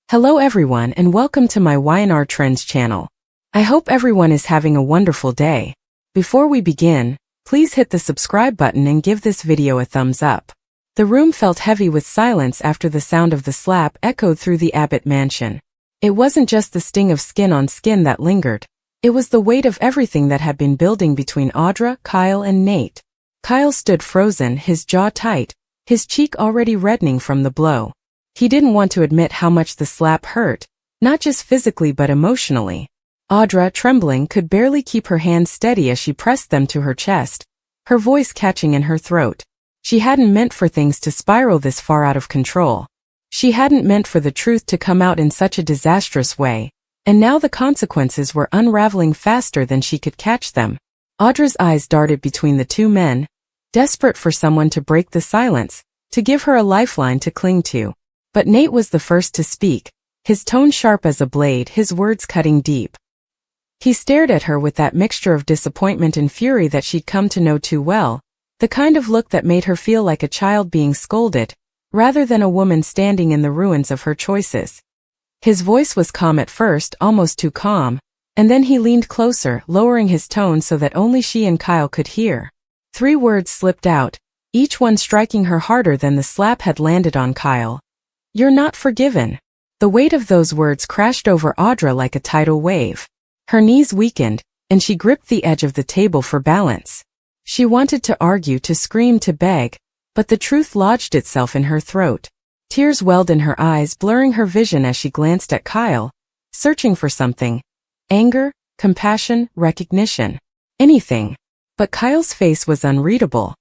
Hello everyone and welcome to my Y&R Trends channel. I hope everyone is having a wonderful day. Before we begin, please hit the subscribe button and give this video a thumbs up. The room felt heavy with silence after the sound of the slap echoed through the Abbott mansion. It wasn't just the sting of skin on skin that lingered. It was the weight of everything that had been building between Audra, Kyle and Nate. Kyle stood frozen, his jaw tight, his cheek already reddening from the blow. He didn't want to admit how much the slap hurt, not just physically but emotionally. Audra, trembling, could barely keep her hands steady as she pressed them to her chest, her voice catching in her throat. She hadn't meant for things to spiral this far out of control. She hadn't meant for the truth to come out in such a disastrous way, and now the consequences were unraveling faster than she could catch them. Audra's eyes darted between the two men, desperate for someone to break the silence, to give her a lifeline to cling to. But Nate was the first to speak, his tone sharp as a blade, his words cutting deep. He stared at her with that mixture of disappointment and fury that she'd come to know too well, the kind of look that made her feel like a child being scolded, rather than a woman standing in the ruins of her choices. His voice was calm at first, almost too calm, and then he leaned closer, lowering his tone so that only she and Kyle could hear. 3 words slipped out, each one striking her harder than the slap had landed on Kyle. "You're not forgiven." The weight of those words crashed over Audra like a tidal wave. Her knees weakened, and she gripped the edge of the table for balance. She wanted to argue, to scream, to beg, but the truth lodged itself in her throat. Tears welled in her eyes, blurring her vision as she glanced at Kyle, searching for something. Anger, compassion, recognition. Anything. But Kyle's face was unreadable.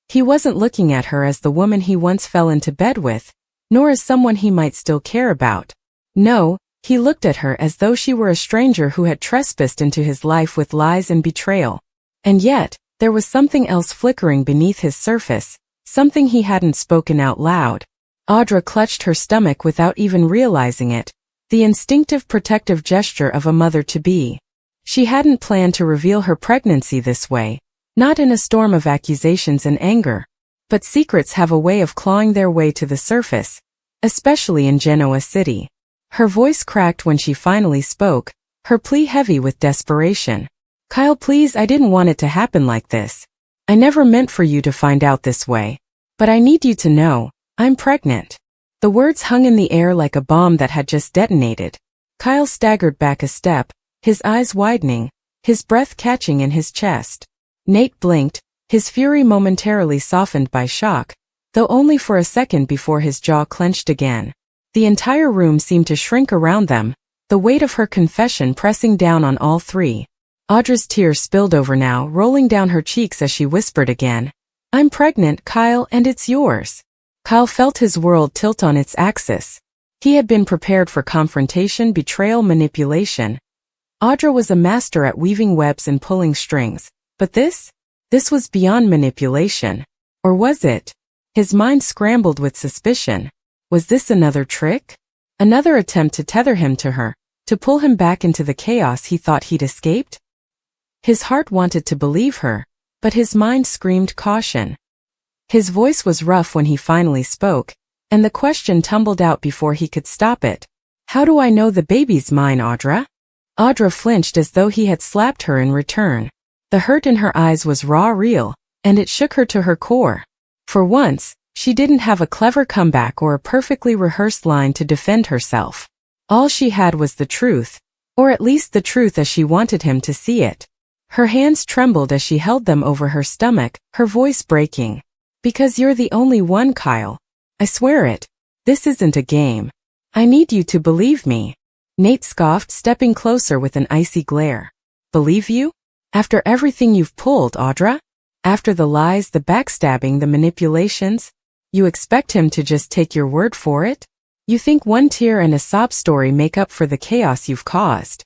He wasn't looking at her as the woman he once fell into bed with, nor as someone he might still care about. No, he looked at her as though she were a stranger who had trespassed into his life with lies and betrayal. And yet, there was something else flickering beneath his surface, something he hadn't spoken out loud. Audra clutched her stomach without even realizing it, the instinctive protective gesture of a mother-to-be. She hadn't planned to reveal her pregnancy this way, not in a storm of accusations and anger. But secrets have a way of clawing their way to the surface, especially in Genoa City. Her voice cracked when she finally spoke, her plea heavy with desperation. "Kyle, please, I didn't want it to happen like this. I never meant for you to find out this way. But I need you to know, I'm pregnant." The words hung in the air like a bomb that had just detonated. Kyle staggered back a step, his eyes widening, his breath catching in his chest. Nate blinked, his fury momentarily softened by shock, though only for a second before his jaw clenched again. The entire room seemed to shrink around them, the weight of her confession pressing down on all three. Audra's tears spilled over now, rolling down her cheeks as she whispered again, "I'm pregnant, Kyle, and it's yours." Kyle felt his world tilt on its axis. He had been prepared for confrontation, betrayal, manipulation. Audra was a master at weaving webs and pulling strings, but this was beyond manipulation. Or was it? His mind scrambled with suspicion. Was this another trick? Another attempt to tether him to her, to pull him back into the chaos he thought he'd escaped? His heart wanted to believe her, but his mind screamed caution. His voice was rough when he finally spoke, and the question tumbled out before he could stop it. "How do I know the baby's mine, Audra?" Audra flinched as though he had slapped her in return. The hurt in her eyes was raw, real, and it shook her to her core. For once, she didn't have a clever comeback or a perfectly rehearsed line to defend herself. All she had was the truth, or at least the truth as she wanted him to see it. Her hands trembled as she held them over her stomach, her voice breaking. "Because you're the only one, Kyle. I swear it. This isn't a game. I need you to believe me." Nate scoffed, stepping closer with an icy glare. "Believe you? After everything you've pulled, Audra? After the lies, the backstabbing, the manipulations? You expect him to just take your word for it? You think one tear and a sob story make up for the chaos you've caused?"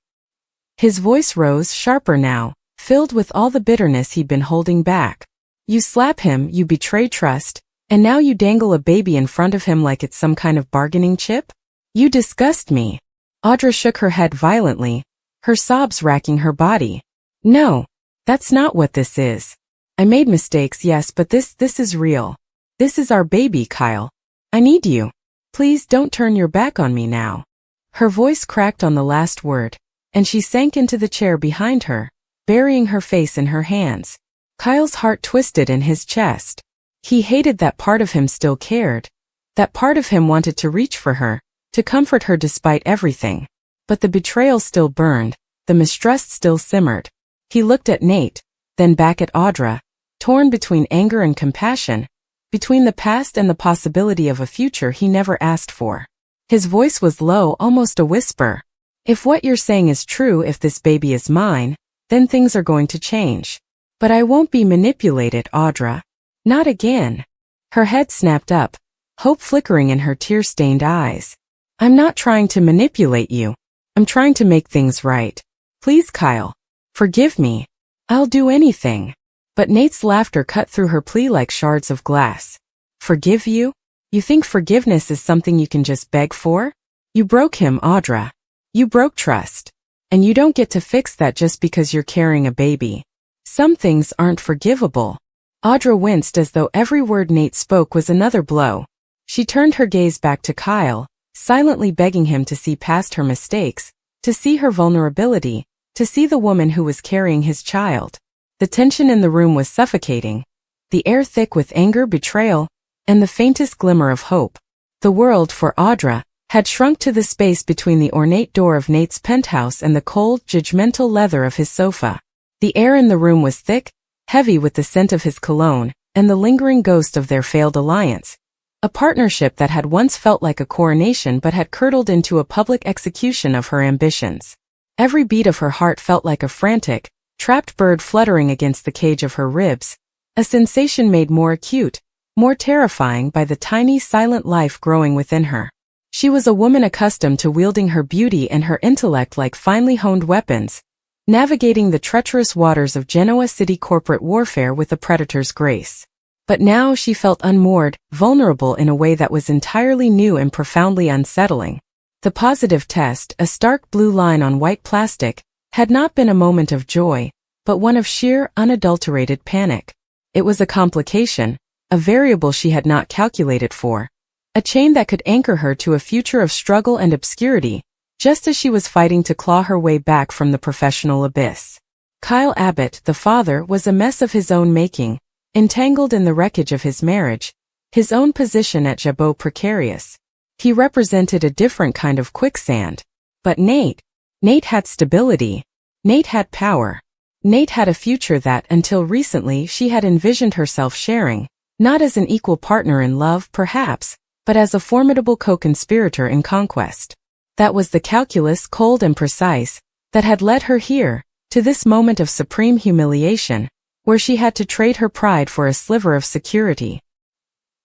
His voice rose, sharper now, filled with all the bitterness he'd been holding back. "You slap him, you betray trust, and now you dangle a baby in front of him like it's some kind of bargaining chip? You disgust me." Audra shook her head violently, her sobs racking her body. "No, that's not what this is. I made mistakes, yes, but this is real. This is our baby, Kyle. I need you. Please don't turn your back on me now. Her voice cracked on the last word, and she sank into the chair behind her, burying her face in her hands. Kyle's heart twisted in his chest. He hated that part of him still cared. That part of him wanted to reach for her, to comfort her despite everything. But the betrayal still burned, the mistrust still simmered. He looked at Nate, then back at Audra, torn between anger and compassion, between the past and the possibility of a future he never asked for. His voice was low, almost a whisper. If what you're saying is true, if this baby is mine, then things are going to change. But I won't be manipulated, Audra. Not again. Her head snapped up, hope flickering in her tear-stained eyes. I'm not trying to manipulate you. I'm trying to make things right. Please, Kyle. Forgive me. I'll do anything. But Nate's laughter cut through her plea like shards of glass. Forgive you? You think forgiveness is something you can just beg for? You broke him, Audra. You broke trust. And you don't get to fix that just because you're carrying a baby. Some things aren't forgivable. Audra winced as though every word Nate spoke was another blow. She turned her gaze back to Kyle, silently begging him to see past her mistakes, to see her vulnerability, to see the woman who was carrying his child. The tension in the room was suffocating, the air thick with anger, betrayal, and the faintest glimmer of hope. The world, for Audra, had shrunk to the space between the ornate door of Nate's penthouse and the cold, judgmental leather of his sofa. The air in the room was thick, heavy with the scent of his cologne, and the lingering ghost of their failed alliance. A partnership that had once felt like a coronation but had curdled into a public execution of her ambitions. Every beat of her heart felt like a frantic, trapped bird fluttering against the cage of her ribs, a sensation made more acute, more terrifying by the tiny silent life growing within her. She was a woman accustomed to wielding her beauty and her intellect like finely honed weapons, navigating the treacherous waters of Genoa City corporate warfare with a predator's grace. But now she felt unmoored, vulnerable in a way that was entirely new and profoundly unsettling. The positive test, a stark blue line on white plastic, had not been a moment of joy, but one of sheer, unadulterated panic. It was a complication, a variable she had not calculated for, a chain that could anchor her to a future of struggle and obscurity, just as she was fighting to claw her way back from the professional abyss. Kyle Abbott, the father, was a mess of his own making, entangled in the wreckage of his marriage, his own position at Jabot precarious. He represented a different kind of quicksand. But Nate had stability. Nate had power. Nate had a future that, until recently, she had envisioned herself sharing, not as an equal partner in love, perhaps, but as a formidable co-conspirator in conquest. That was the calculus, cold and precise, that had led her here, to this moment of supreme humiliation, where she had to trade her pride for a sliver of security.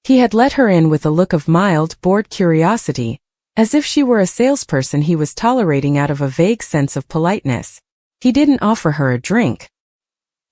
He had let her in with a look of mild, bored curiosity, as if she were a salesperson he was tolerating out of a vague sense of politeness. He didn't offer her a drink.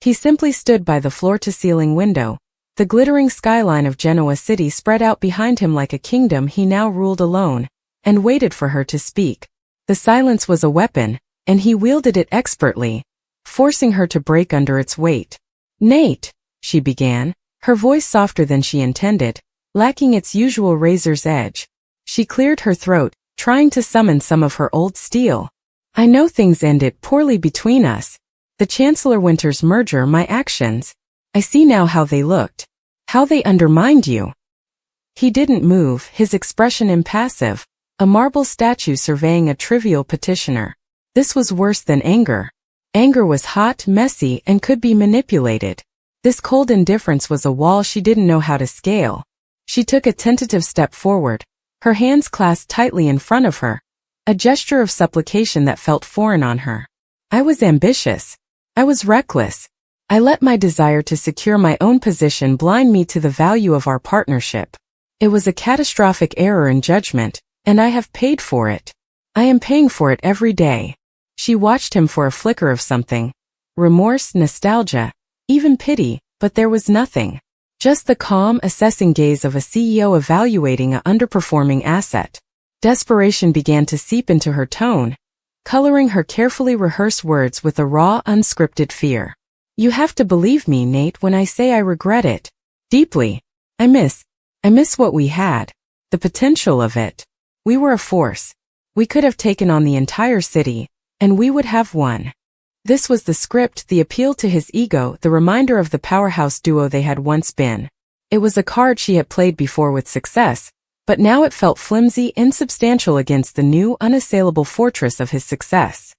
He simply stood by the floor-to-ceiling window, the glittering skyline of Genoa City spread out behind him like a kingdom he now ruled alone, and waited for her to speak. The silence was a weapon, and he wielded it expertly, forcing her to break under its weight. "Nate," she began, her voice softer than she intended, lacking its usual razor's edge. She cleared her throat, trying to summon some of her old steel. "I know things ended poorly between us. The Chancellor Winter's merger, my actions. I see now how they looked. How they undermined you." He didn't move, his expression impassive, a marble statue surveying a trivial petitioner. This was worse than anger. Anger was hot, messy, and could be manipulated. This cold indifference was a wall she didn't know how to scale. She took a tentative step forward, her hands clasped tightly in front of her, a gesture of supplication that felt foreign on her. "I was ambitious. I was reckless. I let my desire to secure my own position blind me to the value of our partnership. It was a catastrophic error in judgment, and I have paid for it. I am paying for it every day." She watched him for a flicker of something. Remorse, nostalgia, even pity, but there was nothing. Just the calm, assessing gaze of a CEO evaluating an underperforming asset. Desperation began to seep into her tone, coloring her carefully rehearsed words with a raw, unscripted fear. "You have to believe me, Nate, when I say I regret it. Deeply. I miss what we had. The potential of it. We were a force. We could have taken on the entire city, and we would have won. This was the script, the appeal to his ego, the reminder of the powerhouse duo they had once been. It was a card she had played before with success, but now it felt flimsy, insubstantial against the new, unassailable fortress of his success.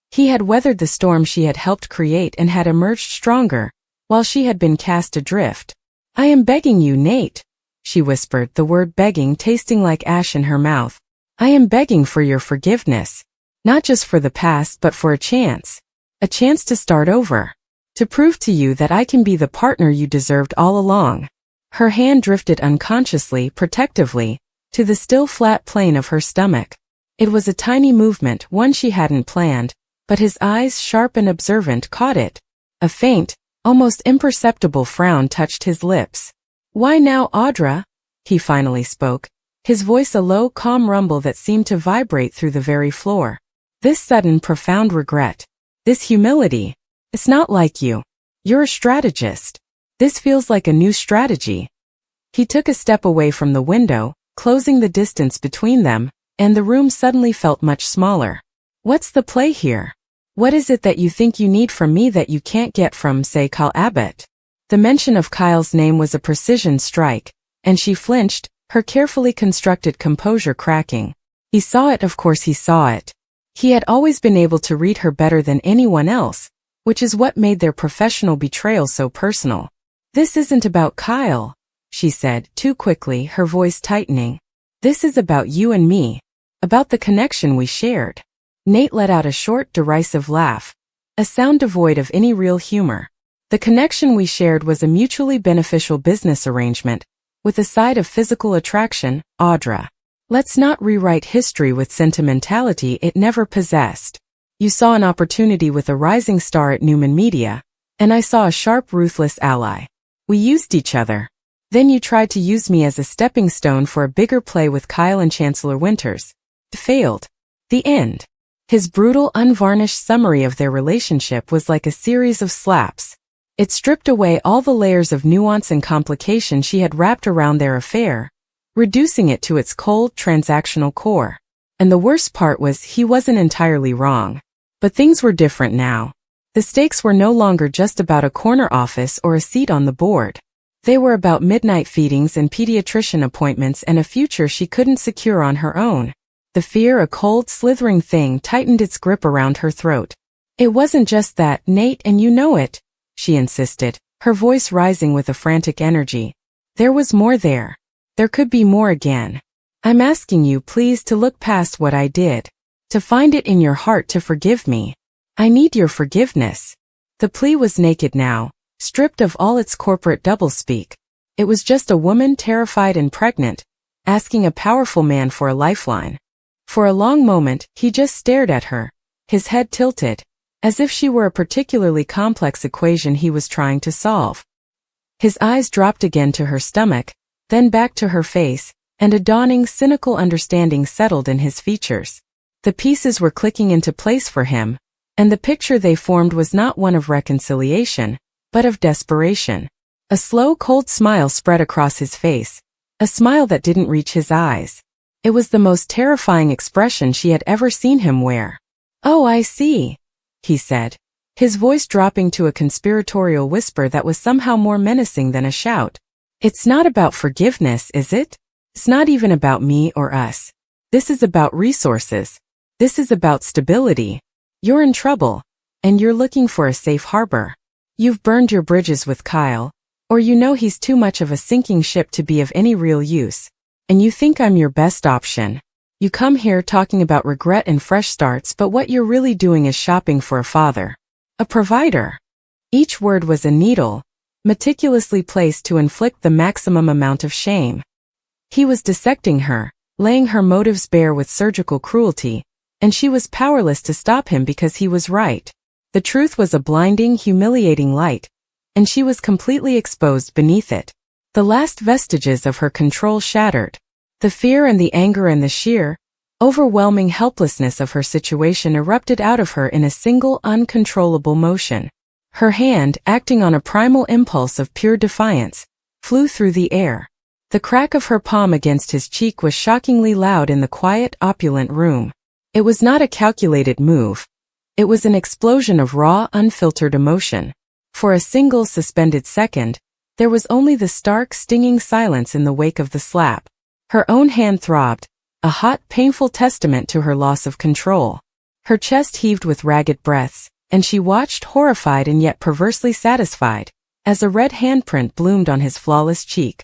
He had weathered the storm she had helped create and had emerged stronger, while she had been cast adrift. "I am begging you, Nate," she whispered, the word begging tasting like ash in her mouth. "I am begging for your forgiveness. Not just for the past, but for a chance. A chance to start over. To prove to you that I can be the partner you deserved all along." Her hand drifted unconsciously, protectively, to the still flat plane of her stomach. It was a tiny movement, one she hadn't planned, but his eyes, sharp and observant, caught it. A faint, almost imperceptible frown touched his lips. "Why now, Audra?" he finally spoke, his voice a low, calm rumble that seemed to vibrate through the very floor. "This sudden, profound regret. This humility. It's not like you. You're a strategist. This feels like a new strategy." He took a step away from the window, closing the distance between them, and the room suddenly felt much smaller. "What's the play here? What is it that you think you need from me that you can't get from, say, Kyle Abbott?" The mention of Kyle's name was a precision strike, and she flinched, her carefully constructed composure cracking. He saw it, of course he saw it. He had always been able to read her better than anyone else, which is what made their professional betrayal so personal. "This isn't about Kyle," she said, too quickly, her voice tightening. "This is about you and me. About the connection we shared." Nate let out a short, derisive laugh, a sound devoid of any real humor. "The connection we shared was a mutually beneficial business arrangement, with a side of physical attraction, Audra. Let's not rewrite history with sentimentality it never possessed. You saw an opportunity with a rising star at Newman Media, and I saw a sharp, ruthless ally. We used each other. Then you tried to use me as a stepping stone for a bigger play with Kyle and Chancellor Winters. It failed. The end." His brutal, unvarnished summary of their relationship was like a series of slaps. It stripped away all the layers of nuance and complication she had wrapped around their affair, reducing it to its cold, transactional core. And the worst part was he wasn't entirely wrong. But things were different now. The stakes were no longer just about a corner office or a seat on the board. They were about midnight feedings and pediatrician appointments and a future she couldn't secure on her own. The fear, a cold, slithering thing, tightened its grip around her throat. "It wasn't just that, Nate, and you know it," she insisted, her voice rising with a frantic energy. "There was more there. There could be more again. I'm asking you, please, to look past what I did. To find it in your heart to forgive me. I need your forgiveness." The plea was naked now, stripped of all its corporate doublespeak. It was just a woman, terrified and pregnant, asking a powerful man for a lifeline. For a long moment, he just stared at her, his head tilted, as if she were a particularly complex equation he was trying to solve. His eyes dropped again to her stomach, then back to her face, and a dawning, cynical understanding settled in his features. The pieces were clicking into place for him, and the picture they formed was not one of reconciliation, but of desperation. A slow, cold smile spread across his face, a smile that didn't reach his eyes. It was the most terrifying expression she had ever seen him wear. "Oh, I see," he said, his voice dropping to a conspiratorial whisper that was somehow more menacing than a shout. "It's not about forgiveness, is it? It's not even about me or us. This is about resources. This is about stability. You're in trouble, and you're looking for a safe harbor. You've burned your bridges with Kyle, or you know he's too much of a sinking ship to be of any real use, and you think I'm your best option. You come here talking about regret and fresh starts, but what you're really doing is shopping for a father. A provider." Each word was a needle, meticulously placed to inflict the maximum amount of shame. He was dissecting her, laying her motives bare with surgical cruelty, and she was powerless to stop him because he was right. The truth was a blinding, humiliating light, and she was completely exposed beneath it. The last vestiges of her control shattered. The fear and the anger and the sheer, overwhelming helplessness of her situation erupted out of her in a single, uncontrollable motion. Her hand, acting on a primal impulse of pure defiance, flew through the air. The crack of her palm against his cheek was shockingly loud in the quiet, opulent room. It was not a calculated move. It was an explosion of raw, unfiltered emotion. For a single suspended second, there was only the stark, stinging silence in the wake of the slap. Her own hand throbbed, a hot, painful testament to her loss of control. Her chest heaved with ragged breaths, and she watched, horrified and yet perversely satisfied, as a red handprint bloomed on his flawless cheek.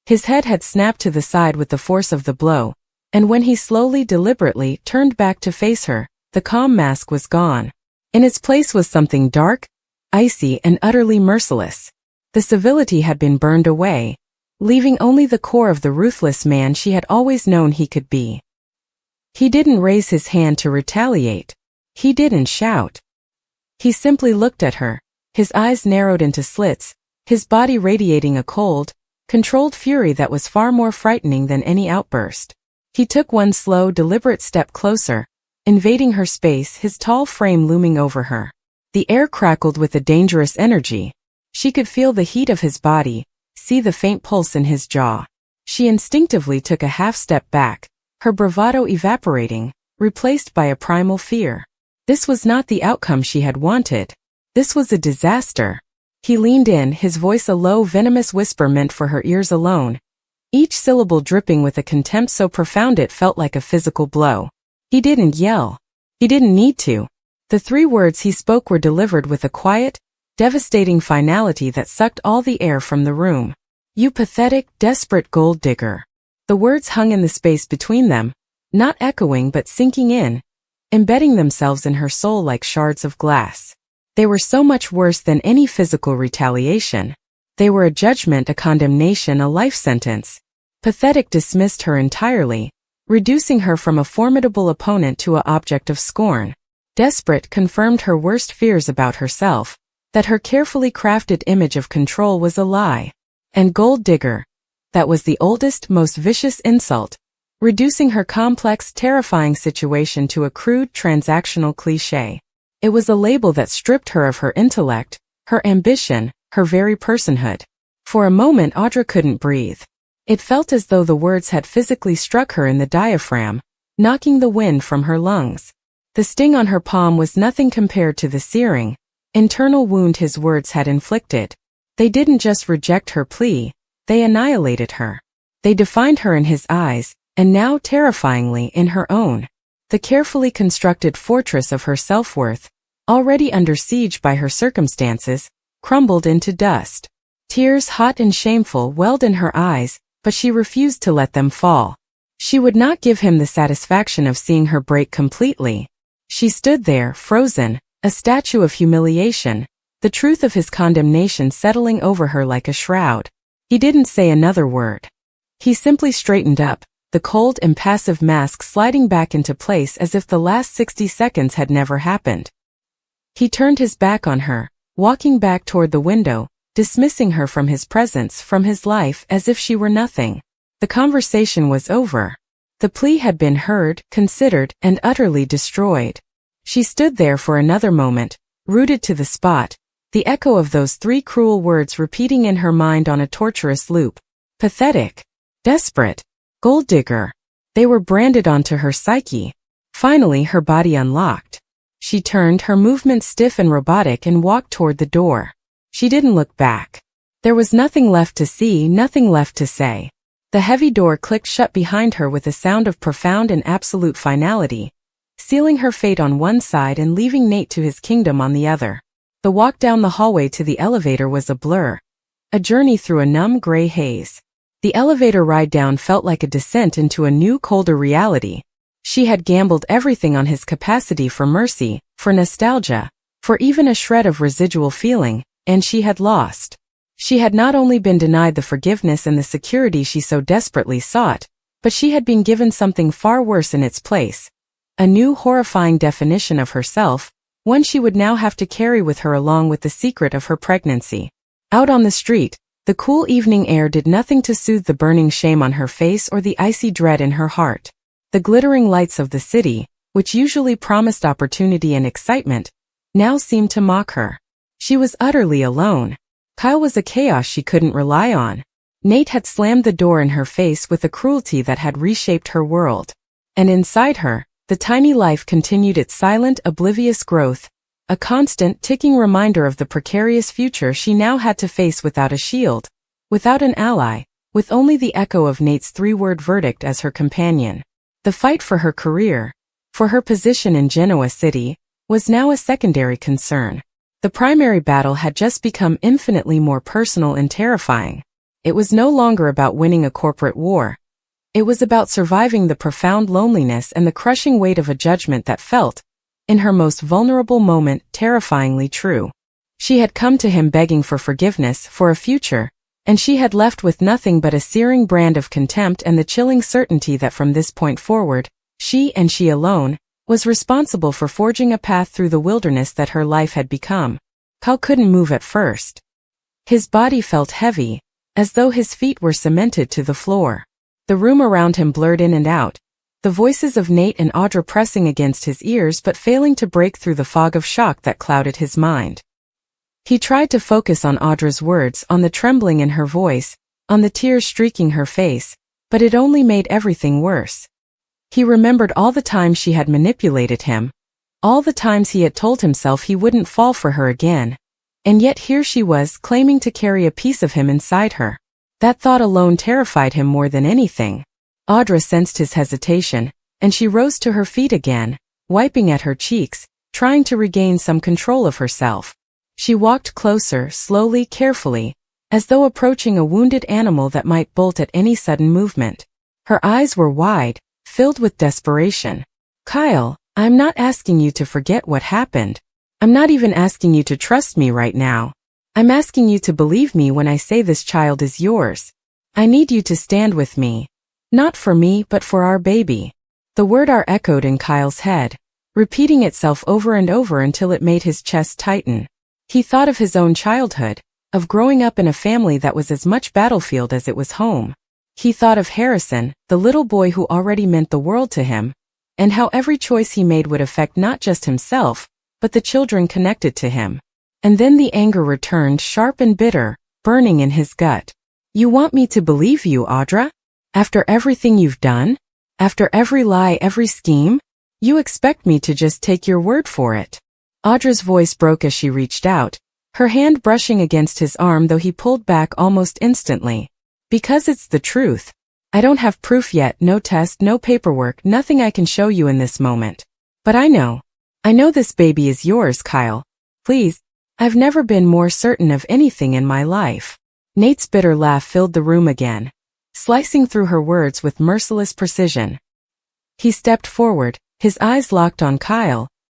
His head had snapped to the side with the force of the blow, and when he slowly, deliberately turned back to face her, the calm mask was gone. In its place was something dark, icy, and utterly merciless. The civility had been burned away, leaving only the core of the ruthless man she had always known he could be. He didn't raise his hand to retaliate. He didn't shout. He simply looked at her, his eyes narrowed into slits, his body radiating a cold, controlled fury that was far more frightening than any outburst. He took one slow, deliberate step closer, invading her space, his tall frame looming over her. The air crackled with a dangerous energy. She could feel the heat of his body, see the faint pulse in his jaw. She instinctively took a half step back, her bravado evaporating, replaced by a primal fear. This was not the outcome she had wanted. This was a disaster. He leaned in, his voice a low, venomous whisper meant for her ears alone, each syllable dripping with a contempt so profound it felt like a physical blow. He didn't yell. He didn't need to. The 3 words he spoke were delivered with a quiet, devastating finality that sucked all the air from the room. "You pathetic, desperate gold digger." The words hung in the space between them, not echoing but sinking in, embedding themselves in her soul like shards of glass. They were so much worse than any physical retaliation. They were a judgment, a condemnation, a life sentence. Pathetic dismissed her entirely, reducing her from a formidable opponent to an object of scorn. Desperate confirmed her worst fears about herself, that her carefully crafted image of control was a lie. And gold digger, that was the oldest, most vicious insult, reducing her complex, terrifying situation to a crude, transactional cliché. It was a label that stripped her of her intellect, her ambition, her very personhood. For a moment Audra couldn't breathe. It felt as though the words had physically struck her in the diaphragm, knocking the wind from her lungs. The sting on her palm was nothing compared to the searing, internal wound his words had inflicted. They didn't just reject her plea, they annihilated her. They defined her in his eyes, and now terrifyingly in her own. The carefully constructed fortress of her self-worth, already under siege by her circumstances, crumbled into dust. Tears, hot and shameful, welled in her eyes, but she refused to let them fall. She would not give him the satisfaction of seeing her break completely. She stood there, frozen, a statue of humiliation, the truth of his condemnation settling over her like a shroud. He didn't say another word. He simply straightened up, the cold, impassive mask sliding back into place as if the last 60 seconds had never happened. He turned his back on her, walking back toward the window, dismissing her from his presence, from his life, as if she were nothing. The conversation was over. The plea had been heard, considered, and utterly destroyed. She stood there for another moment, rooted to the spot, the echo of those 3 cruel words repeating in her mind on a torturous loop. Pathetic. Desperate. Gold digger. They were branded onto her psyche. Finally her body unlocked. She turned, her movements stiff and robotic, and walked toward the door. She didn't look back. There was nothing left to see, nothing left to say. The heavy door clicked shut behind her with a sound of profound and absolute finality, sealing her fate on one side and leaving Nate to his kingdom on the other. The walk down the hallway to the elevator was a blur, a journey through a numb gray haze. The elevator ride down felt like a descent into a new, colder reality. She had gambled everything on his capacity for mercy, for nostalgia, for even a shred of residual feeling, and she had lost. She had not only been denied the forgiveness and the security she so desperately sought, but she had been given something far worse in its place. A new horrifying definition of herself, one she would now have to carry with her along with the secret of her pregnancy. Out on the street, the cool evening air did nothing to soothe the burning shame on her face or the icy dread in her heart. The glittering lights of the city, which usually promised opportunity and excitement, now seemed to mock her. She was utterly alone. Kyle was a chaos she couldn't rely on. Nate had slammed the door in her face with a cruelty that had reshaped her world. And inside her, the tiny life continued its silent, oblivious growth, a constant, ticking reminder of the precarious future she now had to face without a shield, without an ally, with only the echo of Nate's three-word verdict as her companion. The fight for her career, for her position in Genoa City, was now a secondary concern. The primary battle had just become infinitely more personal and terrifying. It was no longer about winning a corporate war. It was about surviving the profound loneliness and the crushing weight of a judgment that felt, in her most vulnerable moment, terrifyingly true. She had come to him begging for forgiveness, for a future, and she had left with nothing but a searing brand of contempt and the chilling certainty that from this point forward, she and she alone, was responsible for forging a path through the wilderness that her life had become. Kyle couldn't move at first. His body felt heavy, as though his feet were cemented to the floor. The room around him blurred in and out, the voices of Nate and Audra pressing against his ears but failing to break through the fog of shock that clouded his mind. He tried to focus on Audra's words, on the trembling in her voice, on the tears streaking her face, but it only made everything worse. He remembered all the times she had manipulated him, all the times he had told himself he wouldn't fall for her again, and yet here she was claiming to carry a piece of him inside her. That thought alone terrified him more than anything. Audra sensed his hesitation, and she rose to her feet again, wiping at her cheeks, trying to regain some control of herself. She walked closer, slowly, carefully, as though approaching a wounded animal that might bolt at any sudden movement. Her eyes were wide, filled with desperation. Kyle, I'm not asking you to forget what happened. I'm not even asking you to trust me right now. I'm asking you to believe me when I say this child is yours. I need you to stand with me. Not for me, but for our baby. The word "our" echoed in Kyle's head, repeating itself over and over until it made his chest tighten. He thought of his own childhood, of growing up in a family that was as much battlefield as it was home. He thought of Harrison, the little boy who already meant the world to him, and how every choice he made would affect not just himself, but the children connected to him. And then the anger returned, sharp and bitter, burning in his gut. You want me to believe you, Audra? After everything you've done? After every lie, every scheme? You expect me to just take your word for it? Audra's voice broke as she reached out, her hand brushing against his arm, though he pulled back almost instantly. Because it's the truth. I don't have proof yet, no test, no paperwork, nothing I can show you in this moment. But I know. I know this baby is yours, Kyle. Please. I've never been more certain of anything in my life. Nate's bitter laugh filled the room again, slicing through her words with merciless precision. He stepped forward, his eyes locked on Kyle,